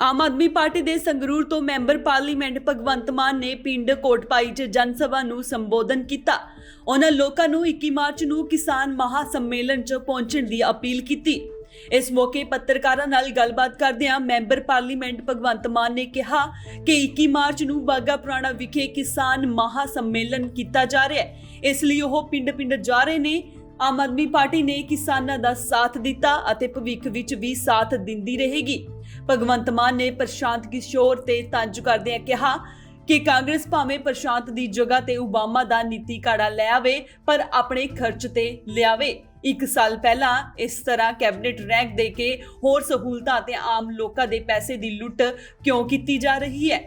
Aam Aadmi party ਦੇ ਸੰਗਰੂਰ ਤੋਂ member parliament Bhagwant Mann ਨੇ ਪਿੰਡ ਕੋਟਪਾਈ 'ਚ ਜਨ ਸਭਾ ਨੂੰ ਸੰਬੋਧਨ ਕੀਤਾ। ਉਹਨਾਂ ਲੋਕਾਂ ਨੂੰ 21 ਮਾਰਚ ਨੂੰ ਕਿਸਾਨ ਮਹਾ ਸੰਮੇਲਨ 'ਚ ਪਹੁੰਚਣ ਦੀ ਅਪੀਲ ਕੀਤੀ। ਇਸ ਮੌਕੇ ਪੱਤਰਕਾਰਾਂ ਨਾਲ ਗੱਲਬਾਤ ਕਰਦਿਆਂ ਮੈਂਬਰ ਪਾਰਲੀਮੈਂਟ ਭਗਵੰਤ ਮਾਨ ਨੇ ਕਿਹਾ ਕਿ 21 ਮਾਰਚ ਨੂੰ ਬਾਗਾ ਪੁਰਾਣਾ ਵਿਖੇ ਕਿਸਾਨ ਮਹਾ ਸੰਮੇਲਨ ਕੀਤਾ ਜਾ ਰਿਹਾ ਹੈ, ਇਸ ਲਈ ਉਹ ਪਿੰਡ-ਪਿੰਡ ਜਾ ਰਹੇ ਨੇ। ਆਮ ਆਦਮੀ ਪਾਰਟੀ ਨੇ ਕਿਸਾਨਾਂ ਦਾ ਸਾਥ ਦਿੱਤਾ ਅਤੇ ਭਵਿੱਖ ਵਿੱਚ ਵੀ ਸਾਥ ਦਿੰਦੀ ਰਹੇਗੀ। ਭਗਵੰਤ ਮਾਨ ਨੇ ਪ੍ਰਸ਼ਾਂਤ ਕਿਸ਼ੋਰ ਤੇ ਤੰਜ ਕਰਦਿਆਂ ਕਿਹਾ ਕਿ ਕਾਂਗਰਸ ਭਾਵੇਂ ਪ੍ਰਸ਼ਾਂਤ ਦੀ ਜਗ੍ਹਾ ਤੇ ਓਬਾਮਾ ਦਾ ਨੀਤੀ ਕਾੜਾ ਲੈ ਆਵੇ ਪਰ ਆਪਣੇ ਖਰਚ ਤੇ ਲਿਆਵੇ। 1 ਸਾਲ ਪਹਿਲਾਂ ਇਸ ਤਰ੍ਹਾਂ ਕੈਬਨਿਟ ਰੈਂਕ ਦੇ ਕੇ ਹੋਰ ਸਹੂਲਤਾਂ ਤੇ ਆਮ ਲੋਕਾਂ ਦੇ ਪੈਸੇ ਦੀ ਲੁੱਟ ਕਿਉਂ ਕੀਤੀ ਜਾ ਰਹੀ ਹੈ।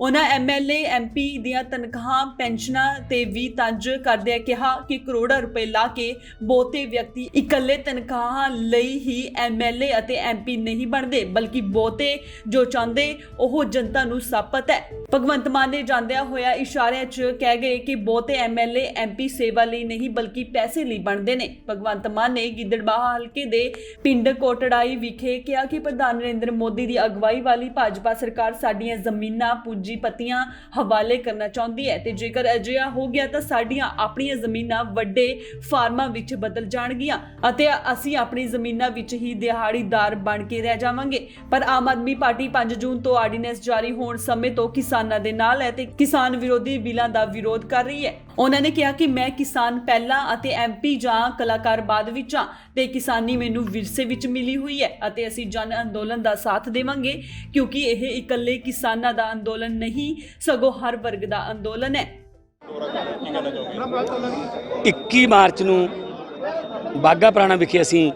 ਉਹਨਾਂ ਐਮਐਲਏ ਐਮਪੀ ਦੀਆਂ ਤਨਖਾਹਾਂ ਪੈਨਸ਼ਨਾਂ ਤੇ ਵੀ ਤੰਜ ਕਰਦਿਆਂ ਕਿਹਾ ਕਿ ਕਰੋੜਾਂ ਰੁਪਏ ਲਾ ਕੇ ਬਹੁਤੇ ਵਿਅਕਤੀ ਇਕੱਲੇ ਤਨਖਾਹਾਂ ਲਈ ਹੀ ਐਮਐਲਏ ਅਤੇ ਐਮਪੀ ਨਹੀਂ ਬਣਦੇ, ਬਲਕਿ ਬਹੁਤੇ ਜੋ ਚਾਹੁੰਦੇ ਉਹ ਜਨਤਾ ਨੂੰ ਸਾਪਤ ਹੈ। ਭਗਵੰਤ ਮਾਨ ਨੇ ਜਾਂਦਿਆਂ ਹੋਇਆ ਇਸ਼ਾਰਿਆਂ 'ਚ ਕਹਿ ਗਏ ਕਿ ਬਹੁਤੇ ਐਮਐਲਏ ਐਮਪੀ ਸੇਵਾ ਲਈ ਨਹੀਂ ਬਲਕਿ ਪੈਸੇ ਲਈ ਬਣਦੇ ਨੇ। ਭਗਵੰਤ ਮਾਨ ਨੇ ਗਿੱਦੜਬਾਹਾ ਹਲਕੇ ਦੇ ਪਿੰਡ ਕੋਟੜਾਈ ਵਿਖੇ ਕਿਹਾ ਕਿ ਪ੍ਰਧਾਨ ਨਰਿੰਦਰ ਮੋਦੀ ਦੀ ਅਗਵਾਈ ਵਾਲੀ ਭਾਜਪਾ ਸਰਕਾਰ ਸਾਡੀਆਂ ਜ਼ਮੀਨਾਂ ਪੂੰਜੀਪਤੀਆਂ ਹਵਾਲੇ ਕਰਨਾ ਚਾਹੁੰਦੀ ਹੈ ਤੇ ਜੇਕਰ ਅਜਿਹਾ ਹੋ ਗਿਆ ਤਾਂ ਸਾਡੀਆਂ ਆਪਣੀਆਂ ਜ਼ਮੀਨਾਂ ਵੱਡੇ ਫਾਰਮਾਂ ਵਿੱਚ ਬਦਲ ਜਾਣਗੀਆਂ ਅਤੇ ਅਸੀਂ ਆਪਣੀ ਜ਼ਮੀਨਾਂ ਵਿੱਚ ਹੀ ਦਿਹਾੜੀਦਾਰ ਬਣ ਕੇ ਰਹਿ ਜਾਵਾਂਗੇ। ਪਰ ਆਮ ਆਦਮੀ ਪਾਰਟੀ 5 ਜੂਨ ਤੋਂ ਆਰਡੀਨੈਂਸ ਜਾਰੀ ਹੋਣ ਸਮੇਂ ਤੋਂ ਕਿਸਾਨਾਂ ਦੇ ਨਾਲ ਹੈ ਤੇ ਕਿਸਾਨ ਵਿਰੋਧੀ ਬਿੱਲਾਂ ਦਾ ਵਿਰੋਧ ਕਰ ਰਹੀ ਹੈ। ਉਹਨਾਂ ਨੇ ਕਿਹਾ ਕਿ ਮੈਂ ਕਿਸਾਨ ਪਹਿਲਾਂ ਅਤੇ ਐਮਪੀ ਜਾਂ ਕਲਾਕਾਰ ਬਾਅਦ ਵਿੱਚ ਹਾਂ ਤੇ ਕਿਸਾਨੀ ਮੈਨੂੰ ਵਿਰਸੇ ਵਿੱਚ ਮਿਲੀ ਹੋਈ ਹੈ ਅਤੇ ਅਸੀਂ ਜਨ ਅੰਦੋਲਨ ਦਾ ਸਾਥ ਦੇਵਾਂਗੇ ਕਿਉਂਕਿ ਇਹ ਇਕੱਲੇ ਕਿਸਾਨਾਂ ਦਾ ਅੰਦੋਲਨ ਨਹੀਂ ਸਗੋਂ ਹਰ ਵਰਗ ਦਾ ਅੰਦੋਲਨ ਹੈ। 21 ਮਾਰਚ ਨੂੰ ਬਾਗਾ ਪੁਰਾਣਾ ਵਿਖੇ ਅਸੀਂ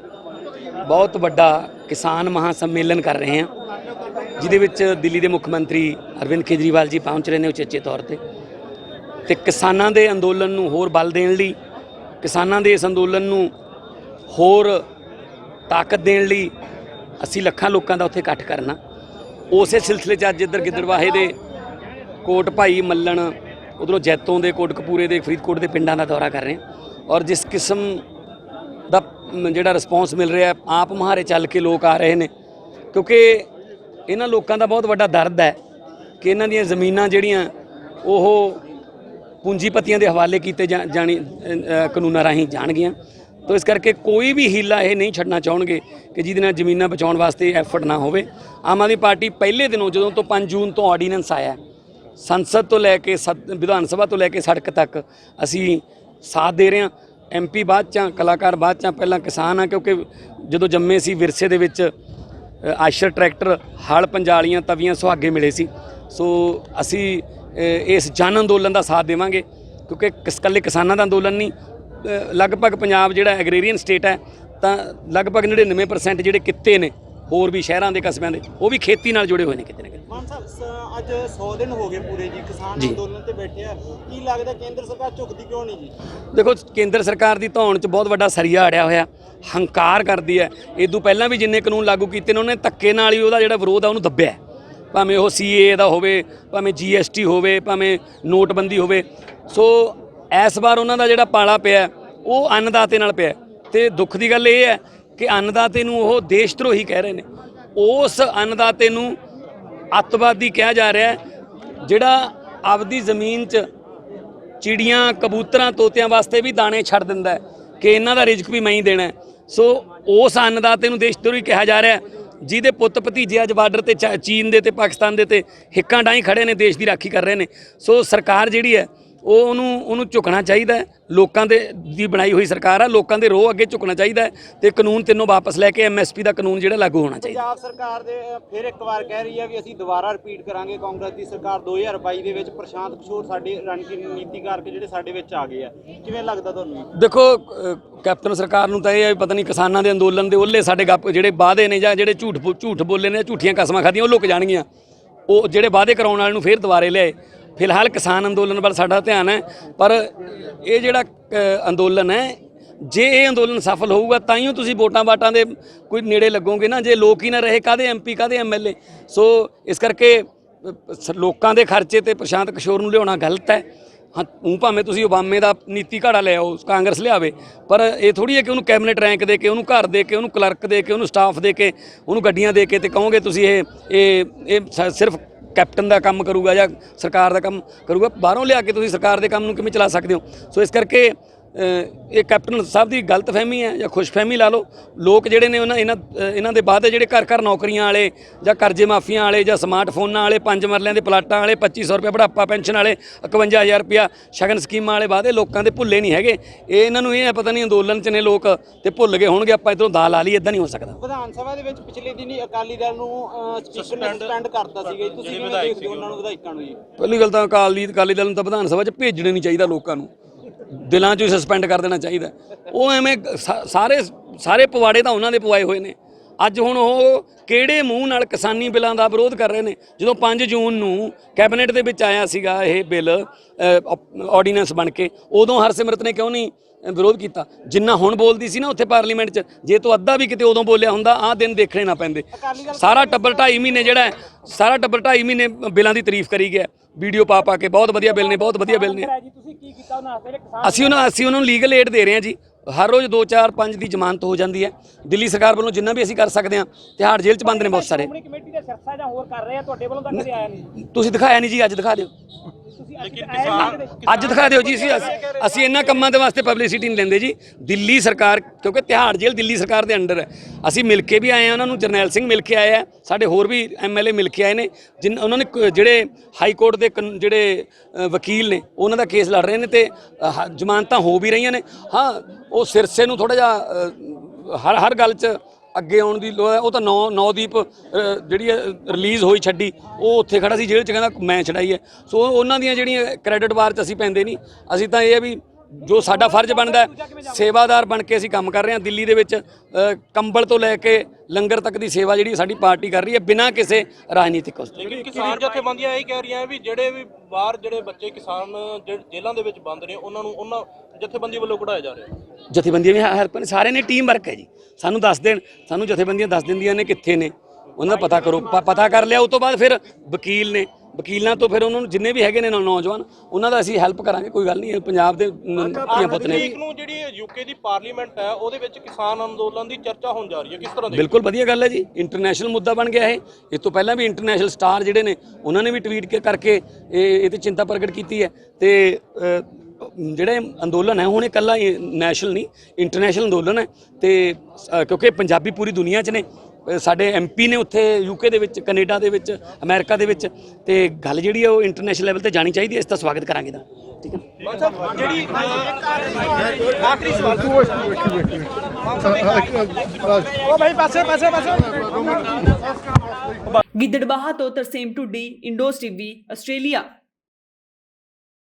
ਬਹੁਤ ਵੱਡਾ ਕਿਸਾਨ ਮਹਾ ਸੰਮੇਲਨ ਕਰ ਰਹੇ ਹਾਂ, ਜਿਹਦੇ ਵਿੱਚ ਦਿੱਲੀ ਦੇ ਮੁੱਖ ਮੰਤਰੀ ਅਰਵਿੰਦ ਕੇਜਰੀਵਾਲ ਜੀ ਪਹੁੰਚ ਰਹੇ ਨੇ ਉਚੇਚੇ ਤੌਰ ਤੇ ਕਿਸਾਨਾਂ ਦੇ ਅੰਦੋਲਨ ਨੂੰ ਹੋਰ ਬਲ ਦੇਣ ਲਈ, ਕਿਸਾਨਾਂ ਦੇ ਇਸ ਅੰਦੋਲਨ ਨੂੰ ਹੋਰ ਤਾਕਤ ਦੇਣ ਲਈ ਅਸੀਂ ਲੱਖਾਂ ਲੋਕਾਂ ਦਾ ਉੱਥੇ ਇਕੱਠ ਕਰਨਾ। ਉਸੇ ਸਿਲਸਿਲੇ 'ਚ ਅੱਜ ਇੱਧਰ ਗਿੱਦੜਬਾਹੇ ਦੇ ਕੋਟ ਭਾਈ ਮੱਲਣ, ਉਧਰੋਂ ਜੈਤੋਂ ਦੇ, ਕੋਟਕਪੂਰੇ ਦੇ, ਫਰੀਦਕੋਟ ਦੇ ਪਿੰਡਾਂ ਦਾ ਦੌਰਾ ਕਰ ਰਹੇ ਹਾਂ ਔਰ ਜਿਸ ਕਿਸਮ ਦਾ ਜਿਹੜਾ ਰਿਸਪੌਂਸ ਮਿਲ ਰਿਹਾ, ਆਪ ਮੁਹਾਰੇ ਚੱਲ ਕੇ ਲੋਕ ਆ ਰਹੇ ਨੇ ਕਿਉਂਕਿ ਇਹਨਾਂ ਲੋਕਾਂ ਦਾ ਬਹੁਤ ਵੱਡਾ ਦਰਦ ਹੈ ਕਿ ਇਹਨਾਂ ਦੀਆਂ ਜ਼ਮੀਨਾਂ ਜਿਹੜੀਆਂ ਉਹ ਪੂੰਜੀਪਤੀਆਂ ਦੇ ਹਵਾਲੇ ਕੀਤੇ ਜਾਣੀ ਕਾਨੂੰਨਾਂ ਰਾਹੀਂ ਜਾਣਗੀਆਂ। ਤਾਂ ਇਸ ਕਰਕੇ ਕੋਈ ਵੀ ਹੀਲਾ ਇਹ ਨਹੀਂ ਛੱਡਣਾ ਚਾਹਣਗੇ ਕਿ ਜਿਹਦੇ ਨਾਲ ਜ਼ਮੀਨਾਂ ਬਚਾਉਣ ਵਾਸਤੇ ਐਫਰਟ ਨਾ ਹੋਵੇ। ਆਮ ਆਦਮੀ ਪਾਰਟੀ ਪਹਿਲੇ ਦਿਨੋਂ ਜਦੋਂ ਤੋਂ 5 ਜੂਨ ਤੋਂ ਆਰਡੀਨੈਂਸ ਆਇਆ, ਸੰਸਦ ਤੋਂ ਲੈ ਕੇ ਵਿਧਾਨ ਸਭਾ ਤੋਂ ਲੈ ਕੇ ਸੜਕ ਤੱਕ ਅਸੀਂ ਸਾਥ ਦੇ ਰਹੇ ਹਾਂ। ਐਮਪੀ ਬਾਅਦ 'ਚ, ਕਲਾਕਾਰ ਬਾਅਦ 'ਚ, ਪਹਿਲਾਂ ਕਿਸਾਨ ਆ ਕਿਉਂਕਿ ਜਦੋਂ ਜੰਮੇ ਸੀ ਵਿਰਸੇ ਦੇ ਵਿੱਚ ਆਸ਼ਰ ਟਰੈਕਟਰ, ਹਲ, ਪੰਜਾਲੀਆਂ, ਤਵੀਆਂ, ਸੁਹਾਗੇ ਮਿਲੇ ਸੀ। ਸੋ ਅਸੀਂ ਇਸ ਜਨ ਅੰਦੋਲਨ ਦਾ ਸਾਥ ਦੇਵਾਂਗੇ ਕਿਉਂਕਿ ਇਕੱਲੇ ਕਿਸਾਨਾਂ ਦਾ ਅੰਦੋਲਨ ਨਹੀਂ, ਲਗਭਗ ਪੰਜਾਬ ਜਿਹੜਾ ਐਗਰੀਰੀਅਨ ਸਟੇਟ ਹੈ ਤਾਂ ਲਗਭਗ 99% ਜਿਹੜੇ ਕਿੱਤੇ ਨੇ ਹੋਰ ਵੀ ਸ਼ਹਿਰਾਂ ਦੇ ਕਸਬਿਆਂ ਦੇ ਉਹ ਵੀ ਖੇਤੀ ਨਾਲ ਜੁੜੇ ਹੋਏ ਨੇ ਕਿਤੇ ਨਾ ਕਿਤੇ। ਮਾਨ ਸਾਹਿਬ ਅੱਜ 100 ਦਿਨ ਹੋ ਗਏ ਪੂਰੇ ਜੀ ਕਿਸਾਨ ਅੰਦੋਲਨ ਤੇ ਬੈਠੇ ਆ, ਕੀ ਲੱਗਦਾ ਕੇਂਦਰ ਸਰਕਾਰ ਝੁਕਦੀ ਕਿਉਂ ਨਹੀਂ ਜੀ? ਦੇਖੋ ਕੇਂਦਰ ਸਰਕਾਰ ਦੀ ਧੌਣ 'ਚ ਬਹੁਤ ਵੱਡਾ ਸਰੀਆ ਅੜਿਆ ਹੋਇਆ, ਹੰਕਾਰ ਕਰਦੀ ਹੈ। ਇਦੋਂ ਪਹਿਲਾਂ ਵੀ ਜਿੰਨੇ ਕਾਨੂੰਨ ਲਾਗੂ ਕੀਤੇ ਨੇ ਉਹਨੇ ਧੱਕੇ ਨਾਲ ਹੀ ਉਹਦਾ ਜਿਹੜਾ ਵਿਰੋਧ ਆ ਉਹਨੂੰ ਦੱਬਿਆ, ਭਾਵੇਂ ਉਹ CAA ਦਾ ਹੋਵੇ, ਭਾਵੇਂ GST ਹੋਵੇ, ਭਾਵੇਂ ਨੋਟਬੰਦੀ ਹੋਵੇ। ਸੋ ਇਸ ਵਾਰ ਉਹਨਾਂ ਦਾ ਜਿਹੜਾ ਪਾਲਾ ਪਿਆ ਉਹ ਅੰਨਦਾਤੇ ਨਾਲ ਪਿਆ ਤੇ ਦੁੱਖ ਦੀ ਗੱਲ ਇਹ ਹੈ ਕਿ ਅੰਨਦਾਤੇ ਨੂੰ ਉਹ ਦੇਸ਼ ਧਰੋਹੀ ਕਹਿ ਰਹੇ ਨੇ। ਉਸ ਅੰਨਦਾਤੇ ਨੂੰ ਅੱਤਵਾਦੀ ਕਿਹਾ ਜਾ ਰਿਹਾ ਜਿਹੜਾ ਆਪਦੀ ਜ਼ਮੀਨ 'ਚ ਚਿੜੀਆਂ, ਕਬੂਤਰਾਂ, ਤੋਤਿਆਂ ਵਾਸਤੇ ਵੀ ਦਾਣੇ ਛੱਡ ਦਿੰਦਾ ਕਿ ਇਹਨਾਂ ਦਾ ਰਿਜ਼ਕ ਵੀ ਮੈਂ ਹੀ ਦੇਣਾ। ਸੋ ਉਸ ਅੰਨਦਾਤੇ ਨੂੰ ਦੇਸ਼ ਧਰੋਹੀ ਕਿਹਾ ਜਾ ਰਿਹਾ ਜਿਹਦੇ ਪੁੱਤ ਭਤੀਜੇ ਅੱਜ ਬਾਰਡਰ ਤੇ ਚੀਨ ਦੇ ਤੇ ਪਾਕਿਸਤਾਨ ਦੇ ਤੇ ਹਿੱਕਾਂ ਡਾਹੀਂ ਖੜੇ ਨੇ, ਦੇਸ਼ ਦੀ ਰਾਖੀ ਕਰ ਰਹੇ ਨੇ। ਸੋ ਸਰਕਾਰ ਜਿਹੜੀ ਹੈ ਉਹਨੂੰ ਝੁਕਣਾ ਚਾਹੀਦਾ ਹੈ। ਲੋਕਾਂ ਦੀ ਬਣਾਈ ਹੋਈ ਸਰਕਾਰ ਆ, ਲੋਕਾਂ ਦੇ ਰੋਹ ਅੱਗੇ ਝੁਕਣਾ ਚਾਹੀਦਾ ਹੈ ਤੇ ਕਾਨੂੰਨ ਤਿੰਨੋਂ ਵਾਪਸ ਲੈ ਕੇ MSP ਦਾ ਕਾਨੂੰਨ ਜਿਹੜਾ ਲਾਗੂ ਹੋਣਾ ਚਾਹੀਦਾ। ਪੰਜਾਬ ਸਰਕਾਰ ਦੇ ਫਿਰ ਇੱਕ ਵਾਰ ਕਹਿ ਰਹੀ ਹੈ ਕਿ ਅਸੀਂ ਦੁਬਾਰਾ ਰਿਪੀਟ ਕਰਾਂਗੇ ਕਾਂਗਰਸ ਦੀ ਸਰਕਾਰ 2022 ਦੇ ਵਿੱਚ ਪ੍ਰਸ਼ਾਂਤ ਕਿਸ਼ੋਰ ਸਾਡੇ ਰਣਨੀਤੀ ਕਰਕੇ ਜਿਹੜੇ ਸਾਡੇ ਵਿੱਚ ਆ ਗਏ ਆ, ਕਿਵੇਂ ਲੱਗਦਾ ਤੁਹਾਨੂੰ? ਦੇਖੋ ਕੈਪਟਨ ਸਰਕਾਰ ਨੂੰ ਤਾਂ ਇਹ ਹੈ ਪਤਾ ਨਹੀਂ ਕਿਸਾਨਾਂ ਦੇ ਅੰਦੋਲਨ ਦੇ ਉਹਲੇ ਸਾਡੇ ਗੱਪ ਜਿਹੜੇ ਵਾਅਦੇ ਨੇ ਜਾਂ ਜਿਹੜੇ ਝੂਠ ਬੋਲੇ ਨੇ, ਝੂਠੀਆਂ ਕਸਮਾਂ ਖਾਧੀਆਂ ਉਹ ਲੁਕ ਜਾਣਗੀਆਂ। ਉਹ ਜਿਹੜੇ ਵਾਅਦੇ ਕਰਾਉਣ ਵਾਲੇ ਨੂੰ ਫਿਰ ਦੁਬਾਰੇ ਲਿਆਏ। ਫਿਲਹਾਲ ਕਿਸਾਨ ਅੰਦੋਲਨ ਵੱਲ ਸਾਡਾ ਧਿਆਨ ਹੈ ਪਰ ਇਹ ਜਿਹੜਾ ਅੰਦੋਲਨ ਹੈ, ਜੇ ਇਹ ਅੰਦੋਲਨ ਸਫਲ ਹੋਊਗਾ ਤਾਂ ਹੀ ਤੁਸੀਂ ਵੋਟਾਂ ਦੇ ਕੋਈ ਨੇੜੇ ਲੱਗੋਗੇ ਨਾ। ਜੇ ਲੋਕ ਹੀ ਨਾ ਰਹੇ ਕਾਹਦੇ MP ਕਾਹਦੇ MLA। ਸੋ ਇਸ ਕਰਕੇ ਲੋਕਾਂ ਦੇ ਖਰਚੇ ਤੇ ਪ੍ਰਸ਼ਾਂਤ ਕਿਸ਼ੋਰ ਨੂੰ ਲਿਆਉਣਾ ਗਲਤ ਹੈ। ਹਾਂ ਉਹ ਭਾਵੇਂ ਤੁਸੀਂ ਓਬਾਮੇ ਦਾ ਨੀਤੀ ਘਾੜਾ ਲੈ ਆਓ, ਕਾਂਗਰਸ ਲਿਆਵੇ, ਪਰ ਇਹ ਥੋੜੀ ਹੈ ਕਿ ਉਹਨੂੰ ਕੈਬਨਿਟ ਰੈਂਕ ਦੇ ਕੇ, ਉਹਨੂੰ ਘਰ ਦੇ ਕੇ, ਉਹਨੂੰ ਕਲਰਕ ਦੇ ਕੇ, ਉਹਨੂੰ ਸਟਾਫ ਦੇ ਕੇ, ਉਹਨੂੰ ਗੱਡੀਆਂ ਦੇ ਕੇ ਤੇ ਕਹੋਗੇ ਤੁਸੀਂ ਇਹ ਸਿਰਫ ਕੈਪਟਨ ਦਾ ਕੰਮ ਕਰੂਗਾ ਜਾਂ ਸਰਕਾਰ ਦਾ ਕੰਮ ਕਰੂਗਾ। ਬਾਹਰੋਂ ਲਿਆ ਕੇ ਤੁਸੀਂ ਸਰਕਾਰ ਦੇ ਕੰਮ ਨੂੰ ਕਿਵੇਂ ਚਲਾ ਸਕਦੇ ਹੋ? ਸੋ ਇਸ ਕਰਕੇ ਇਹ ਕੈਪਟਨ ਸਾਹਿਬ ਦੀ ਗਲਤਫਹਿਮੀ ਹੈ ਜਾਂ ਖੁਸ਼ਫਹਿਮੀ ਲਾ ਲਓ। ਲੋਕ ਜਿਹੜੇ ਨੇ ਇਹਨਾਂ ਦੇ ਵਾਅਦੇ ਜਿਹੜੇ ਘਰ ਘਰ ਨੌਕਰੀਆਂ ਵਾਲੇ ਜਾਂ ਕਰਜ਼ੇ ਮਾਫੀਆਂ ਵਾਲੇ ਜਾਂ ਸਮਾਰਟਫੋਨਾਂ ਵਾਲੇ, 5 ਮਰਲਿਆਂ ਦੇ ਪਲਾਟਾਂ ਵਾਲੇ, 2500 ਰੁਪਏ ਬੁਢਾਪਾ ਪੈਨਸ਼ਨ ਵਾਲੇ, 51000 ਰੁਪਇਆ ਸ਼ਗਨ ਸਕੀਮਾਂ ਵਾਲੇ ਵਾਅਦੇ ਲੋਕਾਂ ਦੇ ਭੁੱਲੇ ਨਹੀਂ ਹੈਗੇ। ਇਹਨਾਂ ਨੂੰ ਇਹ ਹੈ ਪਤਾ ਨਹੀਂ ਅੰਦੋਲਨ 'ਚ ਨੇ ਲੋਕ ਤੇ ਭੁੱਲ ਗਏ ਹੋਣਗੇ, ਆਪਾਂ ਇੱਧਰੋਂ ਦਾ ਲਾ ਲਈ। ਇੱਦਾਂ ਨਹੀਂ ਹੋ ਸਕਦਾ। ਵਿਧਾਨ ਸਭਾ ਦੇ ਵਿੱਚ ਪਿਛਲੇ ਦਿਨੀ ਅਕਾਲੀ ਦਲ ਨੂੰ ਸਪੀਕਰ ਨੇ ਸਸਪੈਂਡ ਕਰਤਾ ਸੀਗਾ, ਤੁਸੀਂ ਕਿਵੇਂ ਦੇਖਦੇ ਹੋ ਉਹਨਾਂ ਨੂੰ, ਵਿਧਾਇਕਾਂ ਨੂੰ ਜੀ? ਪਹਿਲੀ ਗੱਲ ਤਾਂ ਅਕਾਲੀ ਦਲ ਨੂੰ ਤਾਂ ਵਿਧਾਨ ਸਭਾ 'ਚ ਭੇਜਣਾ ਨਹੀਂ ਚਾਹੀਦਾ, ਲੋਕਾਂ ਨੂੰ ਦਿਲਾਂ 'ਚੋਂ ਹੀ ਸਸਪੈਂਡ ਕਰ ਦੇਣਾ ਚਾਹੀਦਾ। ਉਹ ਐਵੇਂ ਸਾਰੇ ਪਵਾੜੇ ਤਾਂ ਉਹਨਾਂ ਦੇ ਪਵਾਏ ਹੋਏ ਨੇ। ਅੱਜ ਹੁਣ ਉਹ ਕਿਹੜੇ ਮੂੰਹ ਨਾਲ ਕਿਸਾਨੀ ਬਿੱਲਾਂ ਦਾ ਵਿਰੋਧ ਕਰ ਰਹੇ ਨੇ? ਜਦੋਂ 5 ਜੂਨ ਨੂੰ ਕੈਬਨਿਟ ਦੇ ਵਿੱਚ ਆਇਆ ਸੀਗਾ ਇਹ ਬਿੱਲ ਆਰਡੀਨੈਂਸ ਬਣ ਕੇ, ਉਦੋਂ ਹਰਸਿਮਰਤ ਨੇ ਕਿਉਂ ਨਹੀਂ ਵਿਰੋਧ ਕੀਤਾ? ਜਿੰਨਾ ਹੁਣ ਬੋਲਦੀ ਸੀ ਨਾ ਉੱਥੇ ਪਾਰਲੀਮੈਂਟ 'ਚ, ਜੇ ਤੋਂ ਅੱਧਾ ਵੀ ਕਿਤੇ ਉਦੋਂ ਬੋਲਿਆ ਹੁੰਦਾ ਆਹ ਦਿਨ ਦੇਖਣੇ ਨਾ ਪੈਂਦੇ। ਸਾਰਾ ਟੱਬਰ 2.5 ਮਹੀਨੇ ਜਿਹੜਾ ਸਾਰਾ ਟੱਬਰ 2.5 ਮਹੀਨੇ ਬਿੱਲਾਂ ਦੀ ਤਾਰੀਫ ਕਰੀ ਗਿਆ, ਵੀਡੀਓ ਪਾ ਕੇ, ਬਹੁਤ ਵਧੀਆ ਬਿੱਲ ਨੇ, ਬਹੁਤ ਵਧੀਆ ਬਿੱਲ ਨੇ। ਅਸੀਂ ਉਹਨਾਂ ਨੂੰ ਲੀਗਲ ਏਡ ਦੇ ਰਹੇ ਹਾਂ ਜੀ। ਹਰ ਰੋਜ਼ 2, 4, 5 ਦੀ ਜ਼ਮਾਨਤ ਹੋ ਜਾਂਦੀ ਹੈ। ਦਿੱਲੀ ਸਰਕਾਰ ਵੱਲੋਂ ਜਿੰਨਾ ਵੀ ਅਸੀਂ ਕਰ ਸਕਦੇ ਹਾਂ। ਤਿਹਾੜ ਜੇਲ੍ਹ 'ਚ ਬੰਦ ਨੇ ਬਹੁਤ ਸਾਰੇ। ਕਮੇਟੀ ਦੇ ਸਿਰਸਾ ਜਾਂ ਹੋਰ ਕਰ ਰਹੇ ਆ, ਤੁਹਾਡੇ ਵੱਲੋਂ ਤਾਂ ਕਦੇ ਆਇਆ ਨਹੀਂ। ਤੁਸੀਂ ਦਿਖਾਇਆ ਨਹੀਂ ਜੀ, ਅੱਜ ਦਿਖਾ ਦਿਓ। ਅੱਜ ਦਿਖਾ ਦਿਓ ਜੀ। ਅਸੀਂ ਇਹਨਾਂ ਕੰਮਾਂ ਦੇ ਵਾਸਤੇ ਪਬਲਿਸਿਟੀ ਨਹੀਂ ਲੈਂਦੇ ਜੀ। ਦਿੱਲੀ ਸਰਕਾਰ, ਕਿਉਂਕਿ ਤਿਹਾੜ ਜੇਲ੍ਹ ਦਿੱਲੀ ਸਰਕਾਰ ਦੇ ਅੰਡਰ ਹੈ। ਅਸੀਂ ਮਿਲ ਕੇ ਵੀ ਆਏ ਹਾਂ ਉਹਨਾਂ ਨੂੰ, ਜਰਨੈਲ ਸਿੰਘ ਮਿਲ ਕੇ ਆਏ ਆ, ਸਾਡੇ ਹੋਰ ਵੀ MLA ਮਿਲ ਕੇ ਆਏ ਨੇ। ਉਹਨਾਂ ਨੇ ਜਿਹੜੇ ਹਾਈ ਕੋਰਟ ਦੇ ਜਿਹੜੇ ਵਕੀਲ ਨੇ ਉਹਨਾਂ ਦਾ ਕੇਸ ਲੜ ਰਹੇ ਨੇ ਤੇ ਜ਼ਮਾਨਤਾਂ ਹੋ ਵੀ ਰਹੀਆਂ ਨੇ। ਹਾਂ, ਉਹ ਸਿਰਸੇ ਨੂੰ ਥੋੜ੍ਹਾ ਜਿਹਾ ਹਰ ਗੱਲ 'ਚ ਅੱਗੇ ਆਉਣ ਦੀ ਲੋੜ ਹੈ। ਉਹ ਤਾਂ ਨੌਦੀਪ ਜਿਹੜੀ ਰਿਲੀਜ਼ ਹੋਈ ਛੱਡੀ, ਉਹ ਉੱਥੇ ਖੜਾ ਸੀ ਜੇਲ੍ਹ 'ਚ, ਕਹਿੰਦਾ ਮੈਂ ਛਡਾਈ ਹੈ। ਸੋ ਉਹਨਾਂ ਦੀਆਂ ਜਿਹੜੀਆਂ ਕ੍ਰੈਡਿਟ ਵਾਰ 'ਚ ਅਸੀਂ ਪੈਂਦੇ ਨਹੀਂ। ਅਸੀਂ ਤਾਂ ਇਹ ਹੈ ਵੀ ਜੋ ਸਾਡਾ ਫਰਜ਼ ਬਣਦਾ, ਸੇਵਾਦਾਰ ਬਣ ਕੇ ਅਸੀਂ ਕੰਮ ਕਰ ਰਹੇ ਹਾਂ। ਦਿੱਲੀ ਦੇ ਵਿੱਚ ਕੰਬਲ ਤੋਂ ਲੈ ਕੇ ਲੰਗਰ ਤੱਕ ਦੀ ਸੇਵਾ ਜਿਹੜੀ ਸਾਡੀ ਪਾਰਟੀ ਕਰ ਰਹੀ ਹੈ, ਬਿਨਾਂ ਕਿਸੇ ਰਾਜਨੀਤਿਕ ਉਸ ਤੋਂ। ਲੇਕਿਨ ਕਿਸਾਨ ਜਥੇਬੰਦੀਆਂ ਇਹ ਕਹਿ ਰਹੀਆਂ ਵੀ ਜਿਹੜੇ ਵੀ ਬਾਹਰ ਜਿਹੜੇ ਬੱਚੇ ਕਿਸਾਨ ਜੇਲ੍ਹਾਂ ਦੇ ਵਿੱਚ ਬੰਦ ਨੇ ਉਹਨਾਂ ਨੂੰ ਉਹਨਾਂ ਜਥੇਬੰਦੀ ਵੱਲੋਂ ਕਢਾਇਆ ਜਾ ਰਿਹਾ। ਜਥੇਬੰਦੀਆਂ ਵੀ ਹੈਲਪ ਨੇ, ਸਾਰੇ ਨੇ, ਟੀਮ ਵਰਕ ਹੈ ਜੀ। ਸਾਨੂੰ ਦੱਸ ਦੇਣ, ਸਾਨੂੰ ਜਥੇਬੰਦੀਆਂ ਦੱਸ ਦਿੰਦੀਆਂ ਨੇ ਕਿੱਥੇ ਨੇ, ਉਹਨਾਂ ਦਾ ਪਤਾ ਕਰੋ। ਪਤਾ ਕਰ ਲਿਆ, ਉਸ ਤੋਂ ਬਾਅਦ ਫਿਰ ਵਕੀਲ ਨੇ, ਵਕੀਲਾਂ ਤੋਂ ਫਿਰ ਉਹਨਾਂ ਨੂੰ ਜਿੰਨੇ ਵੀ ਹੈਗੇ ਨੇ ਨੌਜਵਾਨ, ਉਹਨਾਂ ਦਾ ਅਸੀਂ ਹੈਲਪ ਕਰਾਂਗੇ। ਕੋਈ ਗੱਲ ਨਹੀਂ, ਪੰਜਾਬ ਦੇ ਧੀਆਂ ਪੁੱਤ ਨੇ। ਨੂੰ ਜਿਹੜੀ UK ਦੀ ਪਾਰਲੀਮੈਂਟ ਹੈ ਉਹਦੇ ਵਿੱਚ ਕਿਸਾਨ ਅੰਦੋਲਨ ਦੀ ਚਰਚਾ ਹੋਣ ਜਾ ਰਹੀ ਹੈ, ਕਿਸ ਤਰ੍ਹਾਂ ਦੀ? ਬਿਲਕੁਲ ਵਧੀਆ ਗੱਲ ਹੈ ਜੀ। ਇੰਟਰਨੈਸ਼ਨਲ ਮੁੱਦਾ ਬਣ ਗਿਆ ਇਹ। ਇਸ ਤੋਂ ਪਹਿਲਾਂ ਵੀ ਇੰਟਰਨੈਸ਼ਨਲ ਸਟਾਰ ਜਿਹੜੇ ਨੇ ਉਹਨਾਂ ਨੇ ਵੀ ਟਵੀਟ ਕਰਕੇ ਇਹ ਤੇ ਚਿੰਤਾ ਪ੍ਰਗਟ ਕੀਤੀ ਹੈ। ਤੇ ਜਿਹੜੇ ਅੰਦੋਲਨ ਹੈ ਹੁਣ ਇਹ ਇਕੱਲਾ ਨੈਸ਼ਨਲ ਨਹੀਂ, ਇੰਟਰਨੈਸ਼ਨਲ ਅੰਦੋਲਨ ਹੈ। ਤੇ ਕਿਉਂਕਿ ਪੰਜਾਬੀ ਪੂਰੀ ਦੁਨੀਆ 'ਚ ਨੇ, ਸਾਡੇ MP ਨੇ ਉੱਥੇ UK ਦੇ ਵਿੱਚ, ਕੈਨੇਡਾ ਦੇ ਵਿੱਚ, ਅਮਰੀਕਾ ਦੇ ਵਿੱਚ। ਤੇ ਗੱਲ ਜਿਹੜੀ ਹੈ ਉਹ ਇੰਟਰਨੈਸ਼ਨਲ ਲੈਵਲ ਤੇ ਜਾਣੀ ਚਾਹੀਦੀ ਹੈ। ਇਸ ਦਾ ਸਵਾਗਤ ਕਰਾਂਗੇ ਦਾ। ਠੀਕ ਹੈ ਜਿਹੜੀ ਆਖਰੀ ਸਵਾਲ ਉਹ ਭਾਈ ਪਾਸੇ ਗਿੱਦੜਬਾਹਾ ਤੋਂ ਤਰਸੇਮ ਟੁੱਡੀ, ਇੰਡੋਸ TV, ਆਸਟ੍ਰੇਲੀਆ।